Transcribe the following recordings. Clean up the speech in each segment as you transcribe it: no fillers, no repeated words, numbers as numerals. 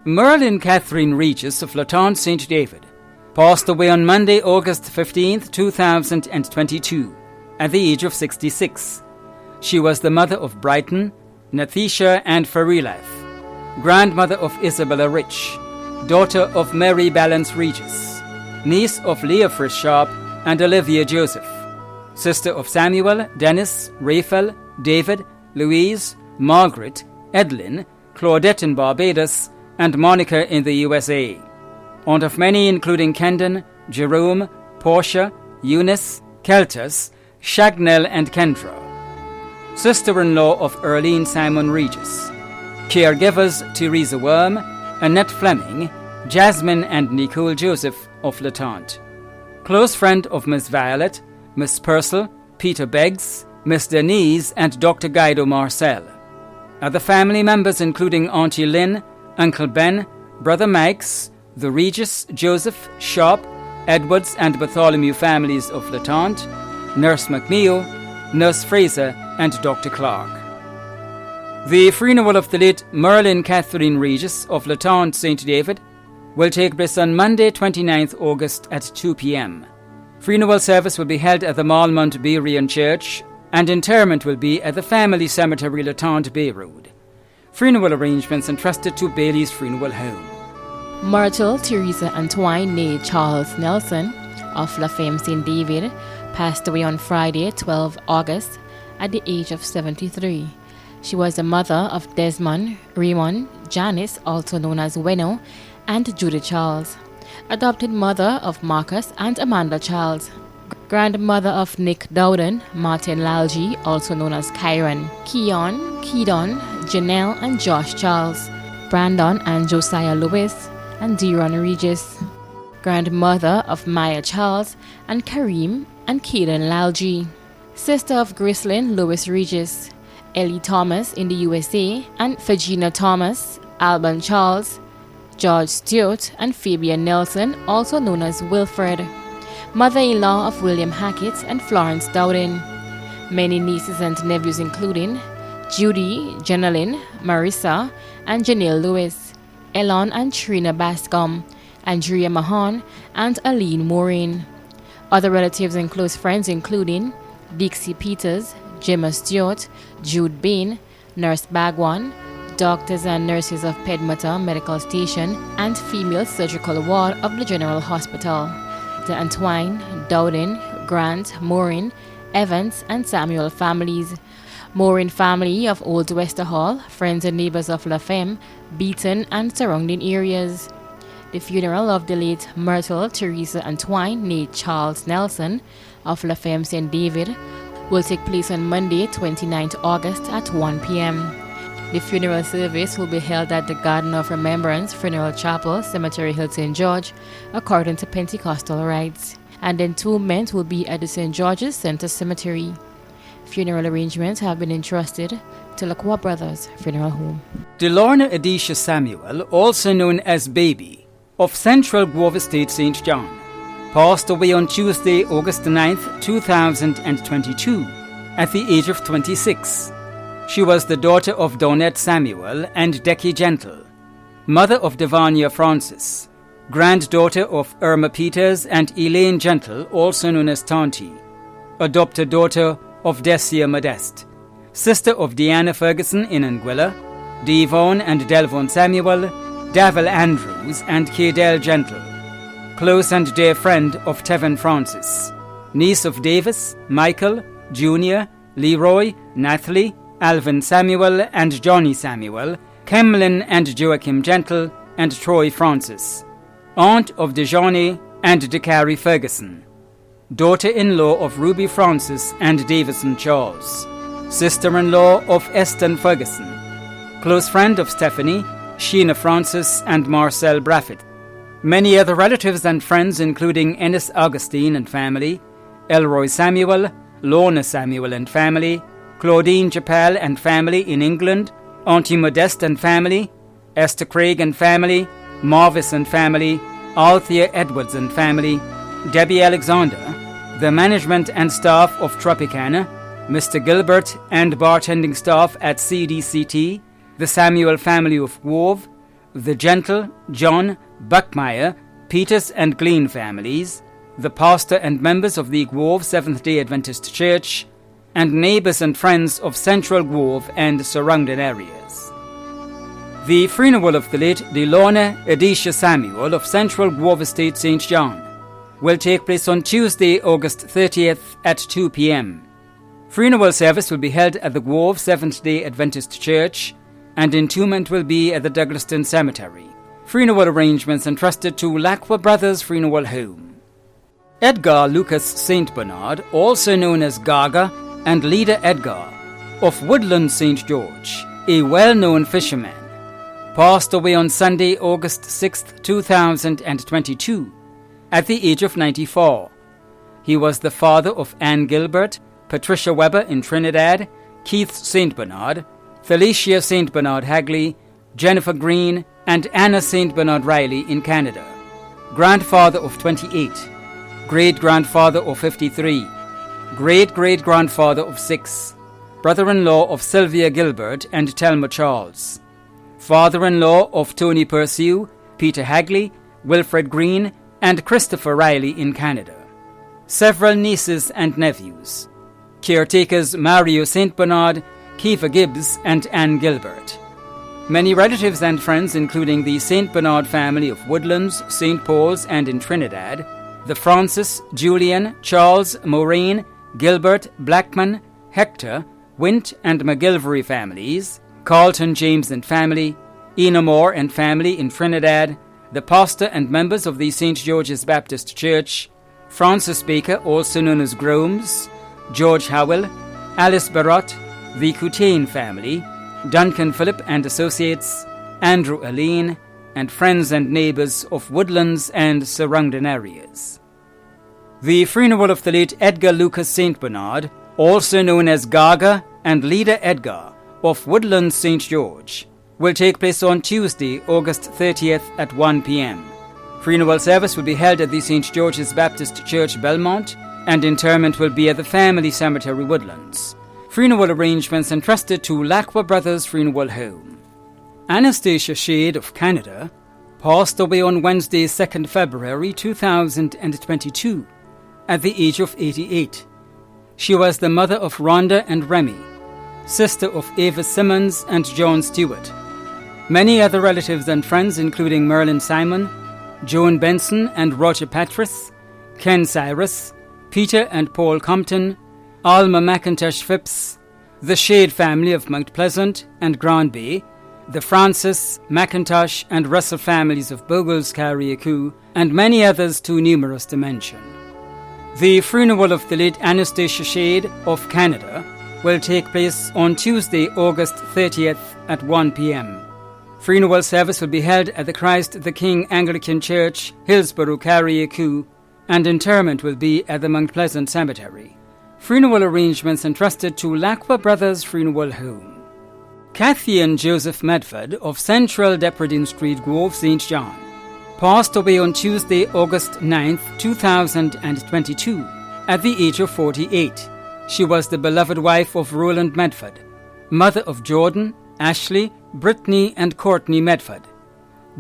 Merlin Catherine Regis of Latone St. David passed away on Monday, August 15, 2022, at the age of 66. She was the mother of Brighton, Nathisha and Farilath, grandmother of Isabella Rich, daughter of Mary Balance Regis, niece of Leah Frisch Sharp and Olivia Joseph, sister of Samuel, Dennis, Raphael, David, Louise, Margaret, Edlyn, Claudette in Barbados, and Monica in the USA, aunt of many including Kendon, Jerome, Portia, Eunice, Keltus, Shagnell and Kendra, sister-in-law of Erlene Simon Regis, caregivers Teresa Worm, Annette Fleming, Jasmine and Nicole Joseph of Latente, close friend of Miss Violet, Miss Purcell, Peter Beggs, Miss Denise and Dr. Guido Marcel. Other family members including Auntie Lynn, Uncle Ben, Brother Max, the Regis, Joseph, Sharp, Edwards and Bartholomew families of Latente, Nurse McNeil, Nurse Fraser and Dr. Clark. The funeral of the late Merlin Catherine Regis of Latente St. David will take place on Monday 29th August at 2 p.m. Funeral service will be held at the Malmont Berean Church and interment will be at the Family Cemetery Latente Bay Road. Funeral arrangements entrusted to Bailey's Funeral Home. Myrtle Teresa Antoine née Charles Nelson of La Femme St. David passed away on Friday, 12 August, at the age of 73. She was the mother of Desmond, Raymond, Janice, also known as Weno, and Judy Charles, adopted mother of Marcus and Amanda Charles, grandmother of Nick Dowden, Martin Lalji, also known as Kyron, Keon, Kedon, Janelle and Josh Charles, Brandon and Josiah Lewis, and Deron Regis, grandmother of Maya Charles and Kareem and Kaden Lalji, sister of Grislin Lewis Regis, Ellie Thomas in the USA, and Virginia Thomas, Alban Charles, George Stewart, and Fabian Nelson, also known as Wilfred, mother-in-law of William Hackett and Florence Dowden. Many nieces and nephews including Judy, Jenalyn, Marissa, and Janelle Lewis, Elon and Trina Bascom, Andrea Mahon, and Aline Maureen. Other relatives and close friends including Dixie Peters, Gemma Stewart, Jude Bain, Nurse Bagwan, doctors and nurses of Pedmata Medical Station and Female Surgical Ward of the General Hospital, the Antoine, Dowden, Grant, Maureen, Evans, and Samuel families, Maureen family of Old Wester Hall, friends and neighbors of La Femme, Beaton, and surrounding areas. The funeral of the late Myrtle Teresa Antoine née Charles Nelson of La Femme St. David will take place on Monday, 29th August at 1 p.m. The funeral service will be held at the Garden of Remembrance Funeral Chapel, Cemetery Hill, St. George, according to Pentecostal rites, and entombment will be at the St. George's Center Cemetery. Funeral arrangements have been entrusted to Lacroix Brothers Funeral Home. Delorna Adisha Samuel, also known as Baby, of Central Grove Estate, St. John, passed away on Tuesday, August 9th, 2022, at the age of 26. She was the daughter of Donette Samuel and Decky Gentle, mother of Devania Francis, granddaughter of Irma Peters and Elaine Gentle, also known as Tanti, adopted daughter of Decia Modeste, sister of Deanna Ferguson in Anguilla, Devon and Delvon Samuel, Davil Andrews and Kadel Gentle, close and dear friend of Tevin Francis, niece of Davis, Michael, Junior, Leroy, Nathalie, Alvin Samuel and Johnny Samuel, Kemlin and Joachim Gentle, and Troy Francis, aunt of DeJohnny and DeCarrie Ferguson, daughter-in-law of Ruby Francis and Davison Charles, sister-in-law of Eston Ferguson, close friend of Stephanie, Sheena Francis and Marcel Braffett. Many other relatives and friends including Ennis Augustine and family, Elroy Samuel, Lorna Samuel and family, Claudine Chappelle and family in England, Auntie Modeste and family, Esther Craig and family, Marvis and family, Althea Edwards and family, Debbie Alexander, the management and staff of Tropicana, Mr. Gilbert and bartending staff at CDCT, the Samuel family of Grove, the Gentle, John, Buckmeyer, Peters and Glean families, the pastor and members of the Grove Seventh-day Adventist Church, and neighbours and friends of Central Grove and surrounding areas. The funeral of the late Delorna Edisha Samuel of Central Grove Estate, St. John, will take place on Tuesday, August 30th at 2 p.m. Funeral service will be held at the Grove Seventh-day Adventist Church, and entombment will be at the Douglaston Cemetery. Funeral arrangements entrusted to Lacqua Brothers Funeral Home. Edgar Lucas St. Bernard, also known as Gaga, and Leader Edgar, of Woodland St. George, a well-known fisherman, passed away on Sunday, August 6, 2022, at the age of 94. He was the father of Anne Gilbert, Patricia Weber in Trinidad, Keith St. Bernard, Felicia St. Bernard Hagley, Jennifer Green, and Anna St. Bernard Riley in Canada. Grandfather of 28, great-grandfather of 53, great-great-grandfather of 6, brother-in-law of Sylvia Gilbert and Telma Charles, father-in-law of Tony Pursue, Peter Hagley, Wilfred Green, and Christopher Riley in Canada. Several nieces and nephews. Caretakers Mario St. Bernard, Kiefer Gibbs, and Anne Gilbert. Many relatives and friends, including the St. Bernard family of Woodlands, St. Paul's, and in Trinidad, the Francis, Julian, Charles, Moraine, Gilbert, Blackman, Hector, Wint, and McGilvery families, Carlton, James and family, Enamore and family in Trinidad, the pastor and members of the St. George's Baptist Church, Francis Baker, also known as Gromes, George Howell, Alice Barrott, the Coutain family, Duncan Phillip and Associates, Andrew Aline, and friends and neighbours of Woodlands and surrounding areas. The funeral of the late Edgar Lucas St. Bernard, also known as Gaga and Leader Edgar, of Woodlands St. George, will take place on Tuesday, August 30th at 1 p.m. Funeral service will be held at the St. George's Baptist Church, Belmont, and interment will be at the Family Cemetery, Woodlands. Funeral arrangements entrusted to Lacqua Brothers Funeral Home. Anastasia Shade of Canada passed away on Wednesday, 2nd February 2022, at the age of 88. She was the mother of Rhonda and Remy, sister of Ava Simmons and John Stewart. Many other relatives and friends, including Merlin Simon, Joan Benson and Roger Patras, Ken Cyrus, Peter and Paul Compton, Alma McIntosh Phipps, the Shade family of Mount Pleasant and Grand Bay, the Francis, McIntosh and Russell families of Bogles, Carriacou, and many others too numerous to mention. The funeral of the late Anastasia Shade of Canada will take place on Tuesday, August 30th at 1 p.m. Funeral service will be held at the Christ the King Anglican Church, Hillsborough, Carriacou, and interment will be at the Mount Pleasant Cemetery. Funeral arrangements entrusted to Lacqua Brothers Funeral Home. Kathy and Joseph Medford of Central Depredin Street, Grove, St. John, passed away on Tuesday, August 9th, 2022, at the age of 48. She was the beloved wife of Roland Medford, mother of Jordan, Ashley, Brittany, and Courtney Medford,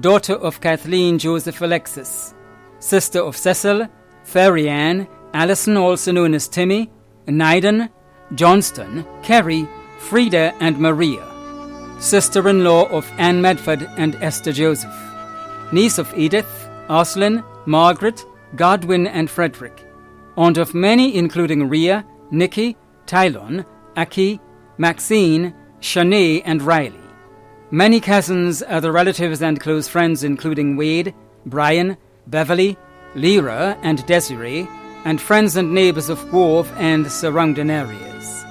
daughter of Kathleen Joseph Alexis, sister of Cecil, Fairy Ann, Alison, also known as Timmy, Naiden, Johnston, Kerry, Frida, and Maria, sister-in-law of Anne Medford and Esther Joseph, niece of Edith, Arslyn, Margaret, Godwin, and Frederick, aunt of many including Rhea, Nikki, Tylon, Aki, Maxine, Shanae, and Riley. Many cousins, other relatives, and close friends including Wade, Brian, Beverly, Lyra, and Desiree, and friends and neighbours of Grove and surrounding areas.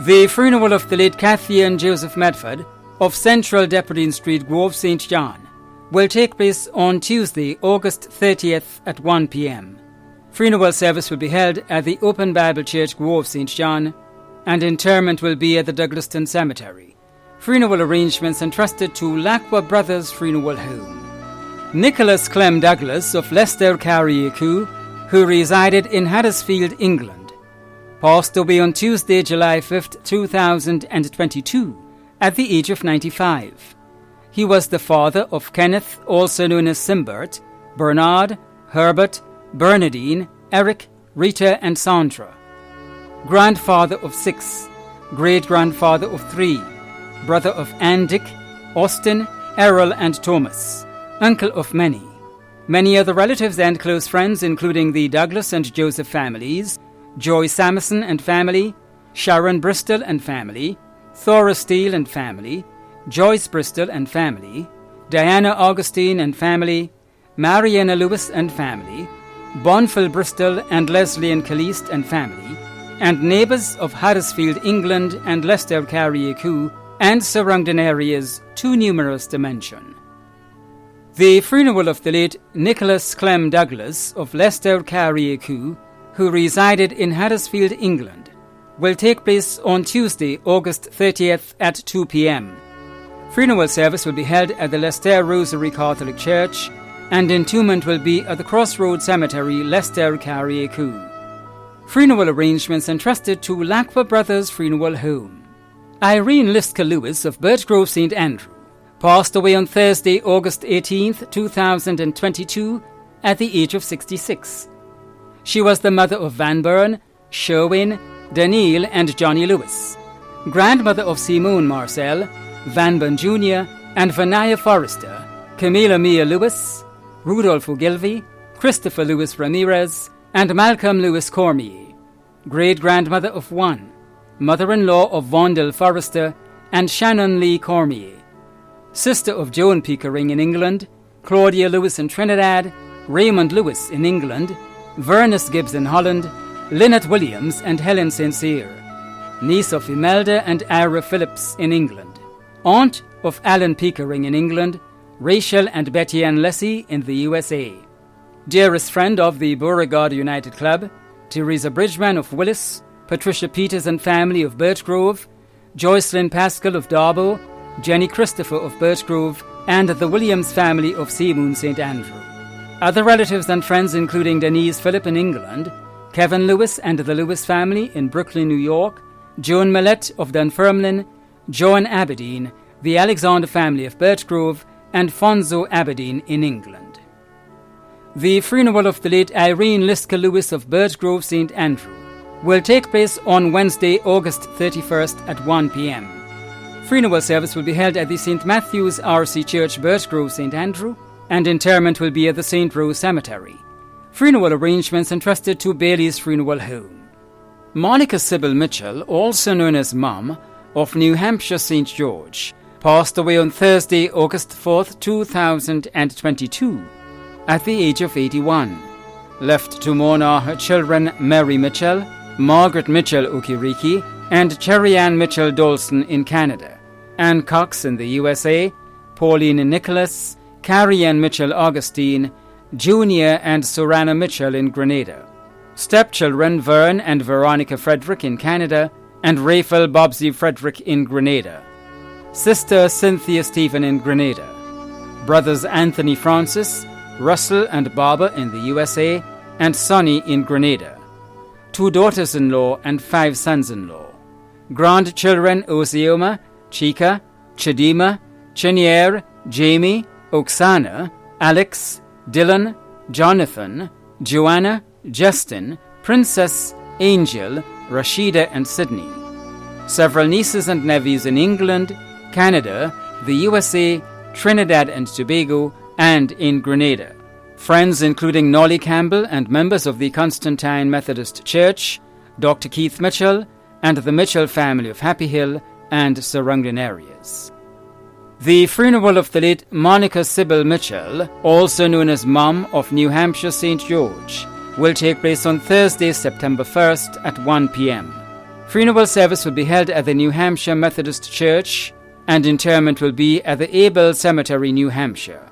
The funeral of the late Kathy and Joseph Medford of Central Depredin Street, Grove, St. John, will take place on Tuesday, August 30th at 1 p.m. Funeral service will be held at the Open Bible Church, Grove, St. John, and interment will be at the Douglaston Cemetery. Funeral arrangements entrusted to Lacqua Brothers Funeral Home. Nicholas Clem Douglas of Leicester, Carriacou, who resided in Huddersfield, England, passed away on Tuesday, July 5th, 2022, at the age of 95. He was the father of Kenneth, also known as Simbert, Bernard, Herbert, Bernardine, Eric, Rita, and Sandra. Grandfather of 6, great-grandfather of 3, brother of Anne Dick, Austin, Errol, and Thomas, uncle of many. Many other relatives and close friends, including the Douglas and Joseph families, Joy Samson and family, Sharon Bristol and family, Thora Steele and family, Joyce Bristol and family, Diana Augustine and family, Mariana Lewis and family, Bonfil Bristol and Leslie and Caliste and family, and neighbours of Huddersfield, England, and Leicester Carriacou and surrounding areas too numerous to mention. The funeral of the late Nicholas Clem Douglas of Leicester Carriacou, who resided in Huddersfield, England, will take place on Tuesday, August 30th at 2 p.m. Funeral service will be held at the Leicester Rosary Catholic Church, and entombment will be at the Crossroads Cemetery, Leicester Carriacou. Funeral arrangements entrusted to Lacqua Brothers Funeral Home. Irene Liska Lewis of Birchgrove St Andrew passed away on Thursday, August 18th, 2022, at the age of 66. She was the mother of Van Burn, Sherwin, Daniel, and Johnny Lewis, grandmother of Simone Marcel, Van Burn Jr., and Vanaya Forrester, Camila Mia Lewis, Rudolph Ogilvy, Christopher Lewis Ramirez, and Malcolm Lewis Cormier, great-grandmother of 1, mother-in-law of Vondel Forrester and Shannon Lee Cormier, sister of Joan Pickering in England, Claudia Lewis in Trinidad, Raymond Lewis in England, Vernus Gibbs in Holland, Lynette Williams and Helen St. Cyr, niece of Imelda and Ira Phillips in England, aunt of Alan Pickering in England, Rachel and Betty Ann Lessie in the USA, dearest friend of the Beauregard United Club, Teresa Bridgman of Willis, Patricia Peters and family of Birchgrove, Joycelyn Pascal of Darbo, Jenny Christopher of Birchgrove, and the Williams family of Seamoon St. Andrew. Other relatives and friends including Denise Phillip in England, Kevin Lewis and the Lewis family in Brooklyn, New York, Joan Millett of Dunfermline, Joan Aberdeen, the Alexander family of Birchgrove, and Fonzo Aberdeen in England. The funeral of the late Irene Liska Lewis of Birchgrove St. Andrew will take place on Wednesday, August 31st at 1 p.m. Funeral service will be held at the St. Matthew's R.C. Church, Birchgrove St. Andrew, and interment will be at the St. Rose Cemetery. Funeral arrangements entrusted to Bailey's Funeral Home. Monica Sybil Mitchell, also known as Mum, of New Hampshire St. George, passed away on Thursday, August 4th, 2022, at the age of 81. Left to mourn are her children Mary Mitchell, Margaret Mitchell Okiriki, and Cherry Ann Mitchell Dolson in Canada, Ann Cox in the USA, Pauline Nicholas, Carrie Ann Mitchell Augustine, Junior and Sorana Mitchell in Grenada, stepchildren Vern and Veronica Frederick in Canada, and Rachel Bobsy Frederick in Grenada, sister Cynthia Stephen in Grenada, brothers Anthony Francis, Russell and Barbara in the USA, and Sonny in Grenada, 2 daughters-in-law and 5 sons-in-law, grandchildren Osioma, Chika, Chidima, Chenier, Jamie, Oksana, Alex, Dylan, Jonathan, Joanna, Justin, Princess, Angel, Rashida and Sydney, several nieces and nephews in England, Canada, the USA, Trinidad and Tobago, and in Grenada. Friends including Nolly Campbell and members of the Constantine Methodist Church, Dr. Keith Mitchell, and the Mitchell family of Happy Hill and surrounding areas. The funeral of the late Monica Sybil Mitchell, also known as Mum of New Hampshire St. George, will take place on Thursday, September 1st at 1 p.m. Funeral service will be held at the New Hampshire Methodist Church, and interment will be at the Abel Cemetery, New Hampshire.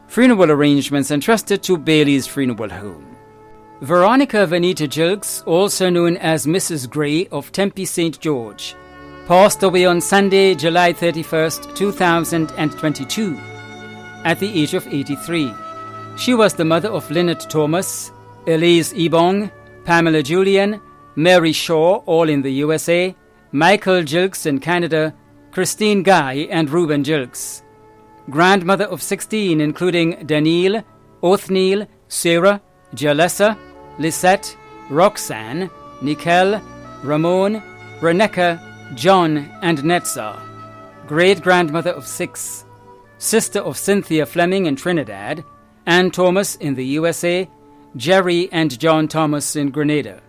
Funeral arrangements entrusted to Bailey's Funeral Home. Veronica Venita Gilks, also known as Mrs. Gray of Tempe St. George, passed away on Sunday, July 31st, 2022, at the age of 83. She was the mother of Lynette Thomas, Elise Ebong, Pamela Julian, Mary Shaw, all in the USA, Michael Gilks in Canada, Christine Guy, and Reuben Gilks. grandmother of 16, including Daniel, Othniel, Sarah, Jalessa, Lisette, Roxanne, Nikel, Ramon, Reneka, John, and Netzar. Great-grandmother of 6, sister of Cynthia Fleming in Trinidad, Ann Thomas in the USA, Jerry and John Thomas in Grenada.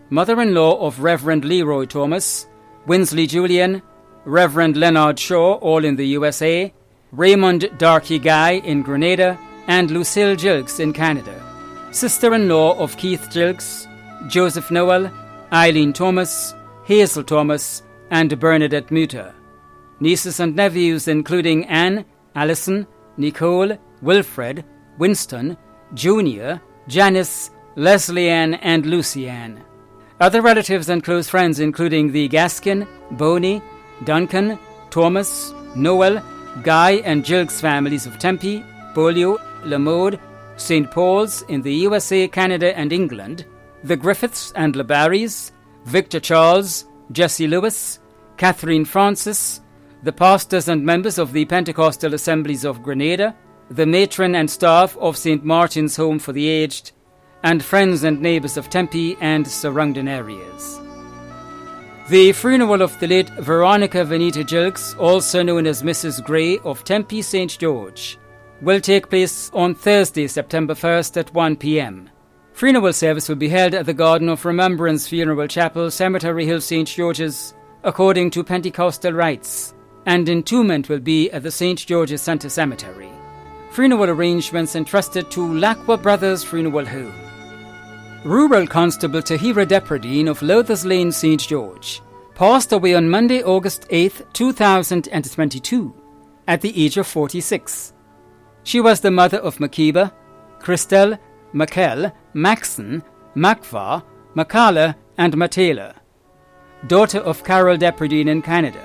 Mother-in-law of Reverend Leroy Thomas, Winsley Julian, Reverend Leonard Shaw, all in the USA, Raymond Darky Guy in Grenada, and Lucille Gilks in Canada. Sister-in-law of Keith Gilks, Joseph Noel, Eileen Thomas, Hazel Thomas, and Bernadette Mutter. Nieces and nephews including Anne, Alison, Nicole, Wilfred, Winston, Junior, Janice, Leslie Ann, and Lucy Ann. Other relatives and close friends including the Gaskin, Boney, Duncan, Thomas, Noel, Guy and Gilks families of Tempe, Beaulieu, Lamode, St. Paul's in the USA, Canada, and England, the Griffiths and LeBarrys, Victor Charles, Jesse Lewis, Catherine Francis, the pastors and members of the Pentecostal Assemblies of Grenada, the matron and staff of St. Martin's Home for the Aged, and friends and neighbours of Tempe and surrounding areas. The funeral of the late Veronica Venita Gilks, also known as Mrs. Gray of Tempe St. George, will take place on Thursday, September 1st at 1 p.m. Funeral service will be held at the Garden of Remembrance Funeral Chapel, Cemetery Hill, St. George's, according to Pentecostal rites, and entombment will be at the St. George's Center Cemetery. Funeral arrangements entrusted to Lacqua Brothers Funeral Home. Rural Constable Tahira Depradine of Lothers Lane, St. George, passed away on Monday, August 8, 2022, at the age of 46. She was the mother of Makiba, Christelle, Makel, Maxon, Makva, Makala, and Matela. Daughter of Carol Depradine in Canada.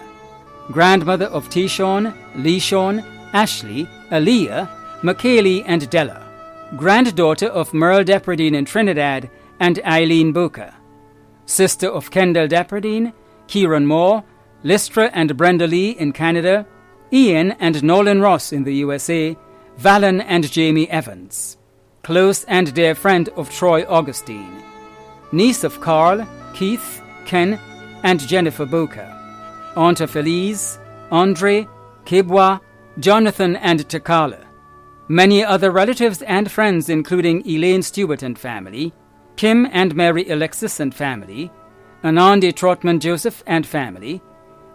Grandmother of Tishon, Lishon, Ashley, Aaliyah, McKaylee, and Della. Granddaughter of Merle Depradine in Trinidad and Eileen Boca. Sister of Kendall Depradine, Kieran Moore, Lystra and Brenda Lee in Canada, Ian and Nolan Ross in the USA, Valen and Jamie Evans. Close and dear friend of Troy Augustine. Niece of Carl, Keith, Ken, and Jennifer Boca. Aunt of Elise, Andre, Kibwa, Jonathan, and Takala. Many other relatives and friends including Elaine Stewart and family, Kim and Mary Alexis and family, Anandi Trotman Joseph and family,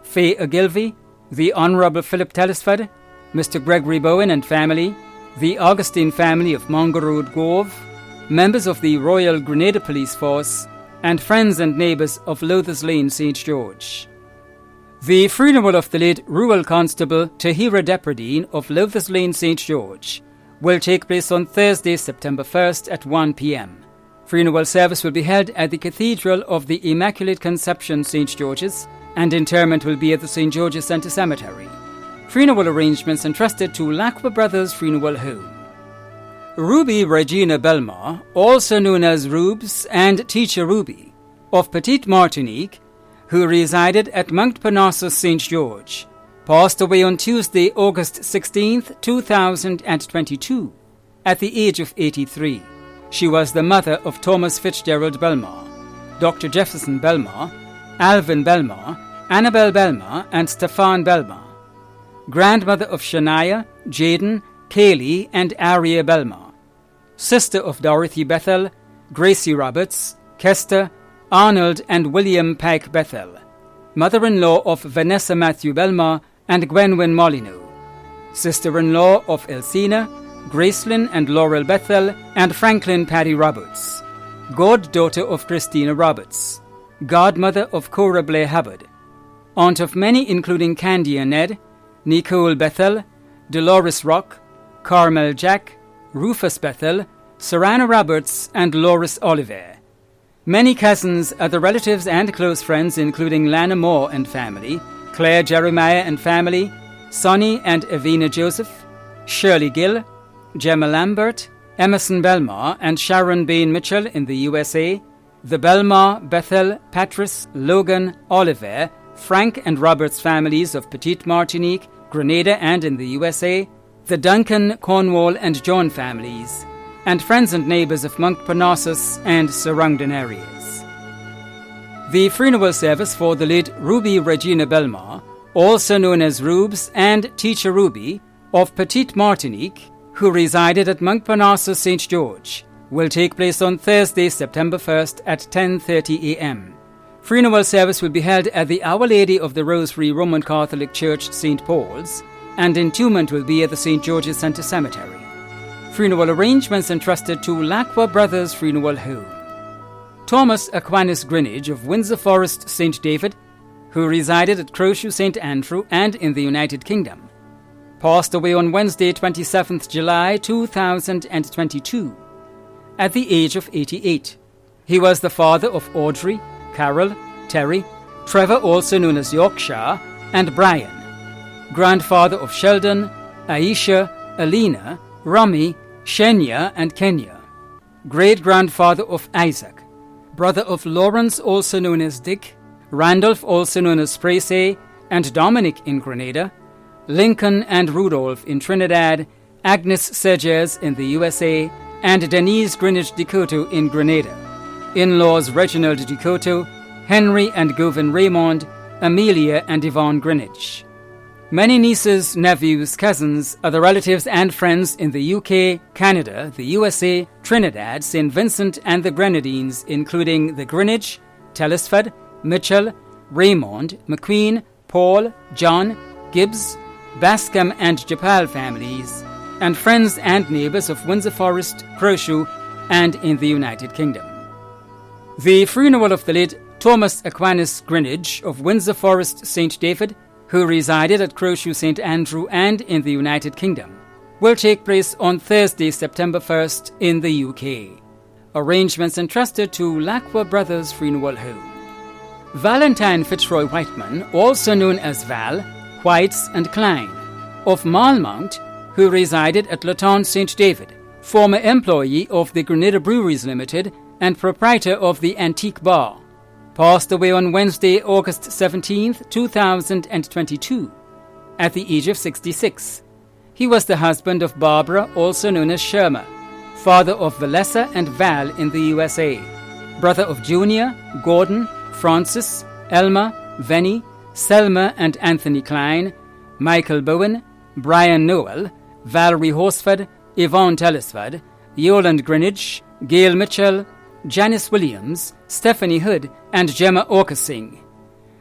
Faye Ogilvy, the Honourable Philip Telesford, Mr. Gregory Bowen and family, the Augustine family of Mongarood Grove, members of the Royal Grenada Police Force, and friends and neighbours of Lothers Lane, St. George. The funeral of the late Rural Constable Tahira Depradine of Lothers Lane, St. George will take place on Thursday, September 1st at 1 p.m. Funeral service will be held at the Cathedral of the Immaculate Conception, St. George's, and interment will be at the St. George's Centre Cemetery. Funeral arrangements entrusted to Lacqua Brothers Funeral Home. Ruby Regina Belmar, also known as Rubes and Teacher Ruby, of Petite Martinique, who resided at Mount Parnassus, St. George, passed away on Tuesday, August 16, 2022, at the age of 83. She was the mother of Thomas Fitzgerald Belmar, Dr. Jefferson Belmar, Alvin Belmar, Annabel Belmar, and Stefan Belmar. Grandmother of Shania, Jaden, Kaylee, and Aria Belmar. Sister of Dorothy Bethel, Gracie Roberts, Kester, Arnold, and William Pike Bethel. Mother-in-law of Vanessa Matthew Belmar and Gwenwyn Molyneux. Sister-in-law of Elsina, Gracelyn and Laurel Bethel, and Franklin Paddy Roberts. Goddaughter of Christina Roberts. Godmother of Cora Blair Hubbard. Aunt of many including Candy and Ned, Nicole Bethel, Dolores Rock, Carmel Jack, Rufus Bethel, Serana Roberts, and Loris Oliver. Many cousins, other relatives and close friends including Lana Moore and family, Claire Jeremiah and family, Sonny and Evina Joseph, Shirley Gill, Gemma Lambert, Emerson Belmar, and Sharon Bain Mitchell in the USA, the Belmar, Bethel, Patrice, Logan, Oliver, Frank and Roberts families of Petite Martinique, Grenada and in the USA, the Duncan, Cornwall and John families, and friends and neighbours of Monkparnassus and surrounding areas. The funeral service for the late Ruby Regina Belmar, also known as Rubes, and teacher Ruby of Petite Martinique, who resided at Monkparnassus St. George, will take place on Thursday, September 1st at 10:30 a.m. Funeral service will be held at the Our Lady of the Rosary Roman Catholic Church, St. Paul's, and entombment will be at the St. George's Centre Cemetery. Funeral arrangements entrusted to Lacqua Brothers Funeral Home. Thomas Aquinas Greenidge of Windsor Forest, St. David, who resided at Crowshoe St. Andrew and in the United Kingdom, passed away on Wednesday, 27th July 2022, at the age of 88. He was the father of Audrey, Carol, Terry, Trevor, also known as Yorkshire, and Brian, grandfather of Sheldon, Aisha, Alina, Rami, Shenya, and Kenya, great-grandfather of Isaac, brother of Lawrence, also known as Dick, Randolph, also known as Spracey, and Dominic in Grenada, Lincoln and Rudolph in Trinidad, Agnes Serges in the USA, and Denise Greenidge Decoto in Grenada. In-laws Reginald Decoto, Henry and Govan Raymond, Amelia and Yvonne Greenidge. Many nieces, nephews, cousins, other relatives and friends in the UK, Canada, the USA, Trinidad, St. Vincent and the Grenadines, including the Greenidge, Telesford, Mitchell, Raymond, McQueen, Paul, John, Gibbs, Bascom and Japal families, and friends and neighbours of Windsor Forest, Crowshoe, and in the United Kingdom. The funeral of the late Thomas Aquinas Greenidge of Windsor Forest, St. David, who resided at Crowshoe St. Andrew and in the United Kingdom, will take place on Thursday, September 1st in the UK. Arrangements entrusted to Lacqua Brothers Funeral Home. Valentine Fitzroy Whiteman, also known as Val, Whites and Klein, of Malmount, who resided at Luton St. David, former employee of the Grenada Breweries Limited and proprietor of the Antique Bar, passed away on Wednesday, August 17th, 2022, at the age of 66. He was the husband of Barbara, also known as Sherma, father of Valessa and Val in the USA, brother of Junior, Gordon, Francis, Elma, Venny, Selma and Anthony Klein, Michael Bowen, Brian Noel, Valerie Horsford, Yvonne Telesford, Yoland Greenidge, Gail Mitchell, Janice Williams, Stephanie Hood, and Gemma Orkasing.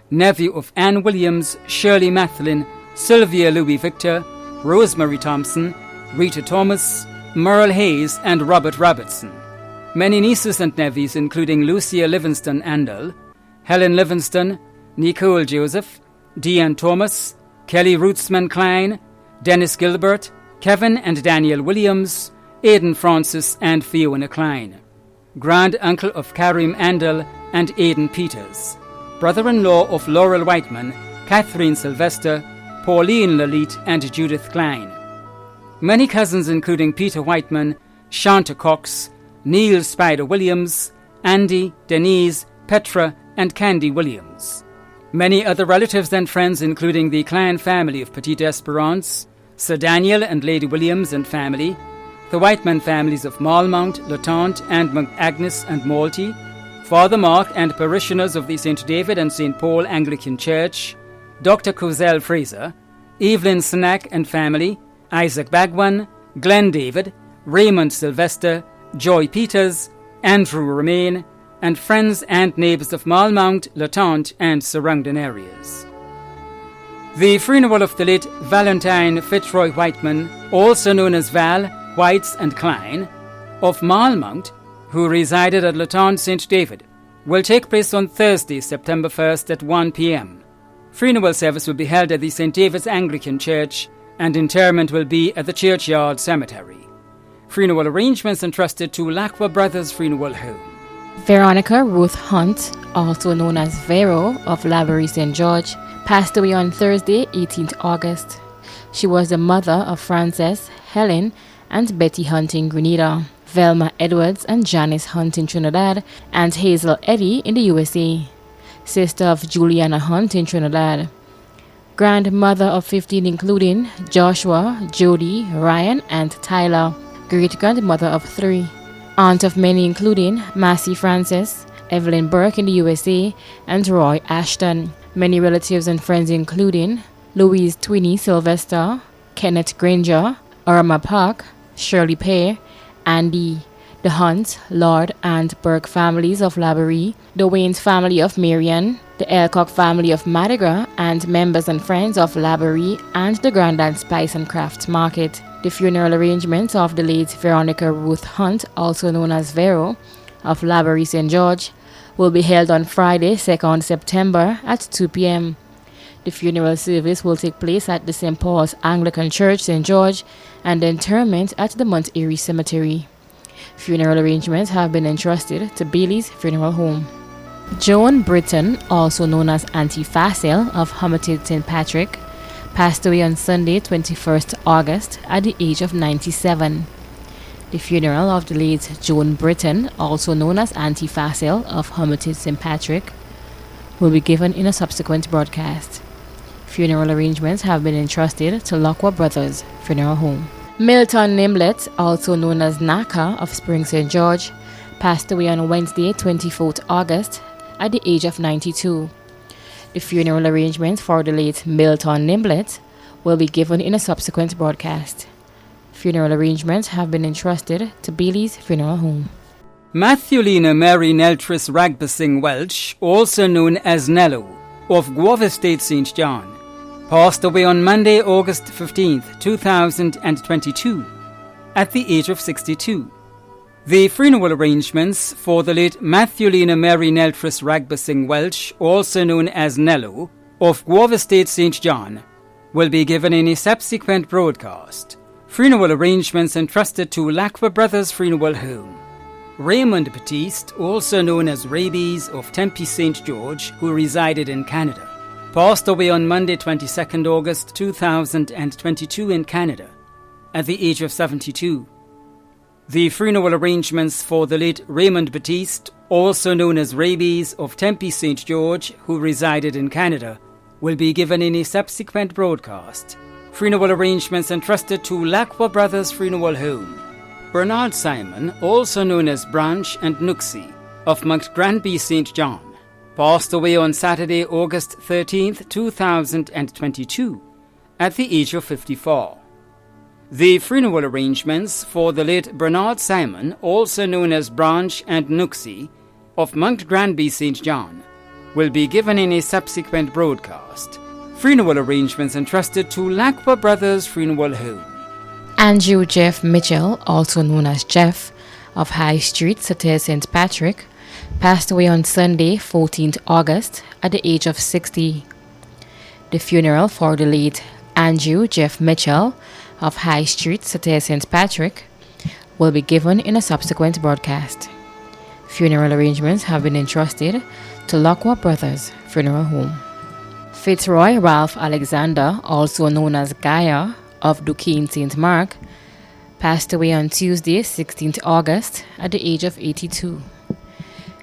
Nephew of Anne Williams, Shirley Mathlin, Sylvia Louis Victor, Rosemary Thompson, Rita Thomas, Merle Hayes, and Robert Robertson. Many nieces and nephews including Lucia Livingston Andel, Helen Livingston, Nicole Joseph, Deanne Thomas, Kelly Rootsman Klein, Dennis Gilbert, Kevin and Daniel Williams, Aidan Francis and Fiona Klein. Grand-uncle of Karim Andel and Aidan Peters. Brother-in-law of Laurel Whiteman, Catherine Sylvester, Pauline Lalit and Judith Klein. Many cousins including Peter Whiteman, Shanta Cox, Neil Spider Williams, Andy, Denise, Petra and Candy Williams. Many other relatives and friends including the Klein family of Petite Esperance, Sir Daniel and Lady Williams and family, the Whiteman families of Malmount, Latente and Agnes and Malty, Father Mark and parishioners of the St. David and St. Paul Anglican Church, Dr. Cozell Fraser, Evelyn Snack and family, Isaac Bagwan, Glenn David, Raymond Sylvester, Joy Peters, Andrew Romaine, and friends and neighbours of Malmount, Latente and surrounding areas. The funeral of the late Valentine Fitzroy Whiteman, also known as Val, Whites and Klein, of Malmount, who resided at Luton St. David, will take place on Thursday, September 1st at 1 p.m. Funeral service will be held at the St. David's Anglican Church and interment will be at the Churchyard Cemetery. Funeral arrangements entrusted to Lacqua Brothers Funeral Home. Veronica Ruth Hunt, also known as Vero of Lavery St. George, passed away on Thursday, 18th August. She was the mother of Frances, Helen, and Betty Hunt in Grenada, Velma Edwards and Janice Hunt in Trinidad, and Hazel Eddy in the USA, sister of Juliana Hunt in Trinidad. Grandmother of 15 including Joshua, Jody, Ryan and Tyler. Great-grandmother of 3. Aunt of many including Massey Francis, Evelyn Burke in the USA, and Roy Ashton. Many relatives and friends including Louise Twinney Sylvester, Kenneth Granger, Irma Park, Shirley Pay, Andy, the Hunt, Lord and Burke families of Laborie, the Waynes family of Marion, the Elcock family of Madigra, and members and friends of Laborie and the Grandad Spice and Crafts Market. The funeral arrangements of the late Veronica Ruth Hunt, also known as Vero, of Laborie St. George, will be held on Friday, 2nd September at 2 p.m. The funeral service will take place at the St. Paul's Anglican Church, St. George, and the interment at the Mount Erie Cemetery. Funeral arrangements have been entrusted to Bailey's Funeral Home. Joan Britton, also known as Auntie Facile of Hermitage St. Patrick, passed away on Sunday, 21st August, at the age of 97. The funeral of the late Joan Britton, also known as Auntie Facile of Hermitage St. Patrick, will be given in a subsequent broadcast. Funeral arrangements have been entrusted to Lockwood Brothers Funeral Home. Milton Nimblett, also known as Naka of Spring St. George, passed away on Wednesday, 24th August, at the age of 92. The funeral arrangements for the late Milton Nimblett will be given in a subsequent broadcast. Funeral arrangements have been entrusted to Bailey's Funeral Home. Matthewlina Mary Neltris Ragbasing Welch, also known as Nello, of Guava Estate St. John, passed away on Monday, August 15th, 2022, at the age of 62. The funeral arrangements for the late Matthewlina Mary Neltris Ragbasing Welch, also known as Nello, of Guava Estate St. John, will be given in a subsequent broadcast. Funeral arrangements entrusted to Lacqua Brothers Funeral Home. Raymond Batiste, also known as Rabies of Tempe St. George, who resided in Canada, passed away on Monday, 22nd August 2022 in Canada, at the age of 72. The funeral arrangements for the late Raymond Batiste, also known as Rabies of Tempe St. George, who resided in Canada, will be given in a subsequent broadcast. Funeral arrangements entrusted to Lacqua Brothers Funeral Home. Bernard Simon, also known as Branch and Nooksy, of Mount Granby St. John, passed away on Saturday, August 13th, 2022, at the age of 54. The funeral arrangements for the late Bernard Simon, also known as Branch and Nooksy, of Mount Granby St. John, will be given in a subsequent broadcast. Funeral arrangements entrusted to Lacqua Brothers Funeral Home. Andrew Jeff Mitchell, also known as Jeff, of High Street, Sater St. Patrick, passed away on Sunday, 14th August, at the age of 60. The funeral for the late Andrew Jeff Mitchell, of High Street, Sater St. Patrick, will be given in a subsequent broadcast. Funeral arrangements have been entrusted to Lacqua Brothers Funeral Home. Fitzroy Ralph Alexander, also known as Gaia, of Duquesne St. Mark, passed away on Tuesday, 16th August, at the age of 82.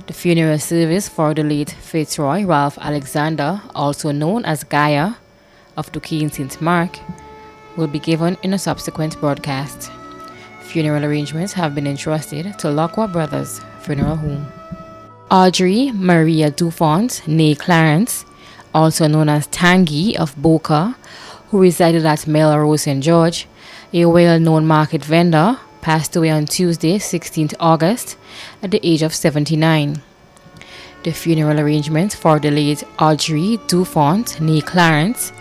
The funeral service for the late Fitzroy Ralph Alexander, also known as Gaia, of Duquesne St. Mark, will be given in a subsequent broadcast. Funeral arrangements have been entrusted to Lacqua Brothers Funeral Home. Audrey Maria Dufont, née Clarence, also known as Tangi of Boca, who resided at Melrose St. George, a well-known market vendor, passed away on Tuesday, 16th August, at the age of 79. The funeral arrangements for the late Audrey Dufont, née Clarence,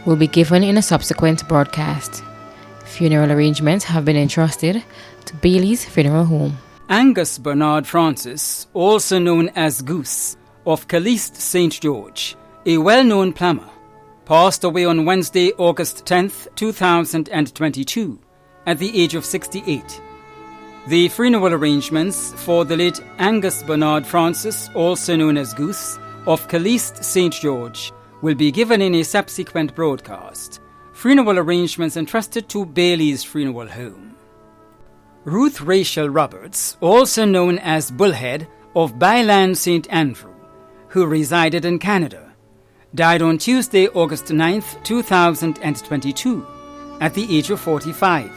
will be given in a subsequent broadcast. Funeral arrangements have been entrusted to Bailey's Funeral Home. Angus Bernard Francis, also known as Goose, of Caliste St. George, a well-known plumber, passed away on Wednesday, August 10th, 2022, at the age of 68. The funeral arrangements for the late Angus Bernard Francis, also known as Goose, of Caliste St. George, will be given in a subsequent broadcast. Funeral arrangements entrusted to Bailey's Funeral Home. Ruth Rachel Roberts, also known as Bullhead, of Byland St. Andrew, who resided in Canada, died on Tuesday, August 9th, 2022, at the age of 45.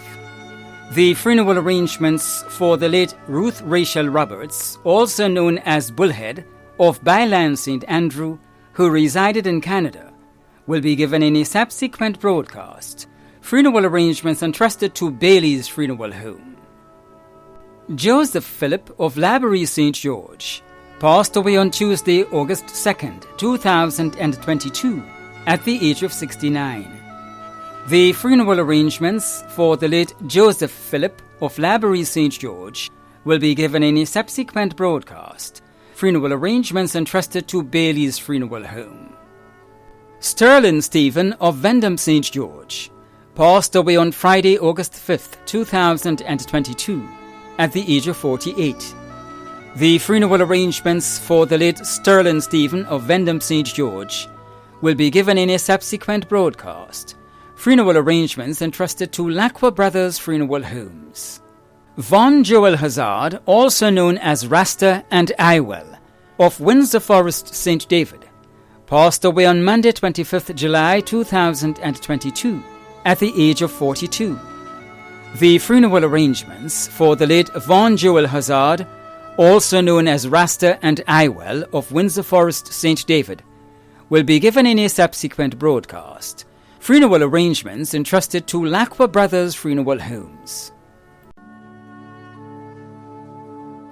The funeral arrangements for the late Ruth Rachel Roberts, also known as Bullhead, of Byland St. Andrew, who resided in Canada, will be given in a subsequent broadcast. Funeral arrangements entrusted to Bailey's Funeral Home. Joseph Philip of Laborie St. George passed away on Tuesday, August 2nd, 2022, at the age of 69. The funeral arrangements for the late Joseph Philip of Laborie St. George will be given in a subsequent broadcast. Funeral arrangements entrusted to Bailey's Funeral Home. Sterling Stephen of Vendham St. George passed away on Friday, August 5th, 2022, at the age of 48. The funeral arrangements for the late Sterling Stephen of Vendham St. George will be given in a subsequent broadcast. Funeral arrangements entrusted to Lacqua Brothers Funeral Homes. Von Joel Hazard, also known as Rasta and Iwell, of Windsor Forest, St. David, passed away on Monday, 25th July 2022, at the age of 42. The funeral arrangements for the late Von Joel Hazard, also known as Rasta and Iwell of Windsor Forest, St. David, will be given in a subsequent broadcast. Funeral arrangements entrusted to Lacqua Brothers Funeral Homes.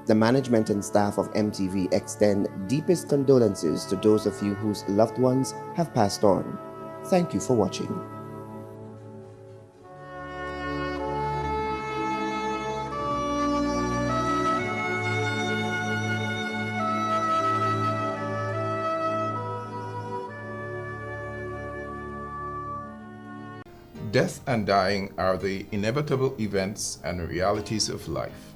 The management and staff of MTV extend deepest condolences to those of you whose loved ones have passed on. Thank you for watching. Death and dying are the inevitable events and realities of life.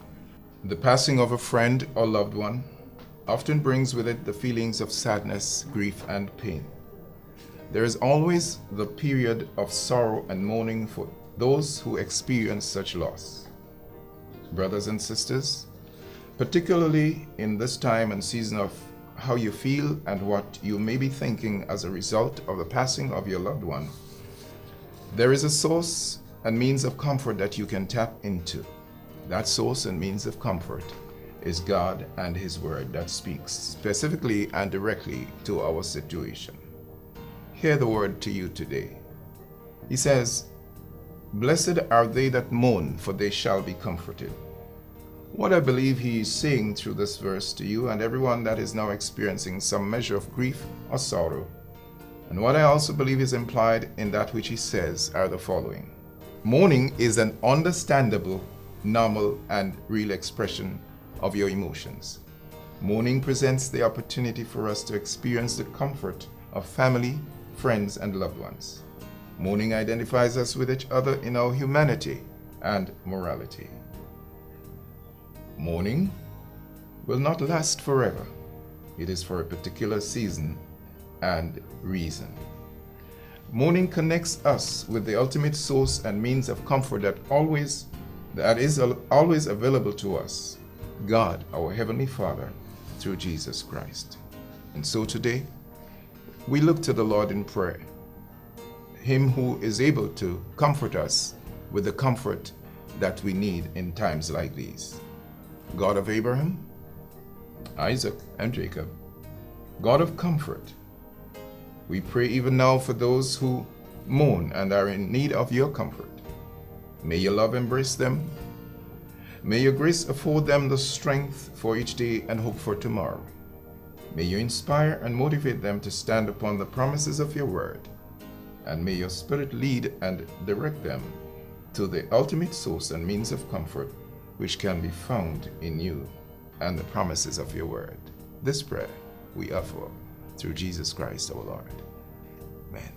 The passing of a friend or loved one often brings with it the feelings of sadness, grief, and pain. There is always the period of sorrow and mourning for those who experience such loss. Brothers and sisters, particularly in this time and season of how you feel and what you may be thinking as a result of the passing of your loved one, there is a source and means of comfort that you can tap into. That source and means of comfort is God and His Word that speaks specifically and directly to our situation. Hear the word to you today. He says, "Blessed are they that mourn, for they shall be comforted." What I believe He is saying through this verse to you and everyone that is now experiencing some measure of grief or sorrow, and what I also believe is implied in that which He says, are the following. Mourning is an understandable, normal, and real expression of your emotions. Mourning presents the opportunity for us to experience the comfort of family, friends, and loved ones. Mourning identifies us with each other in our humanity and morality. Mourning will not last forever. It is for a particular season and reason. Mourning connects us with the ultimate source and means of comfort that is always available to us, God, our Heavenly Father, through Jesus Christ. And so today, we look to the Lord in prayer, Him who is able to comfort us with the comfort that we need in times like these. God of Abraham, Isaac, and Jacob, God of comfort, we pray even now for those who mourn and are in need of your comfort. May your love embrace them. May your grace afford them the strength for each day and hope for tomorrow. May you inspire and motivate them to stand upon the promises of your word. And may your Spirit lead and direct them to the ultimate source and means of comfort which can be found in you and the promises of your word. This prayer we offer through Jesus Christ our Lord. Amen.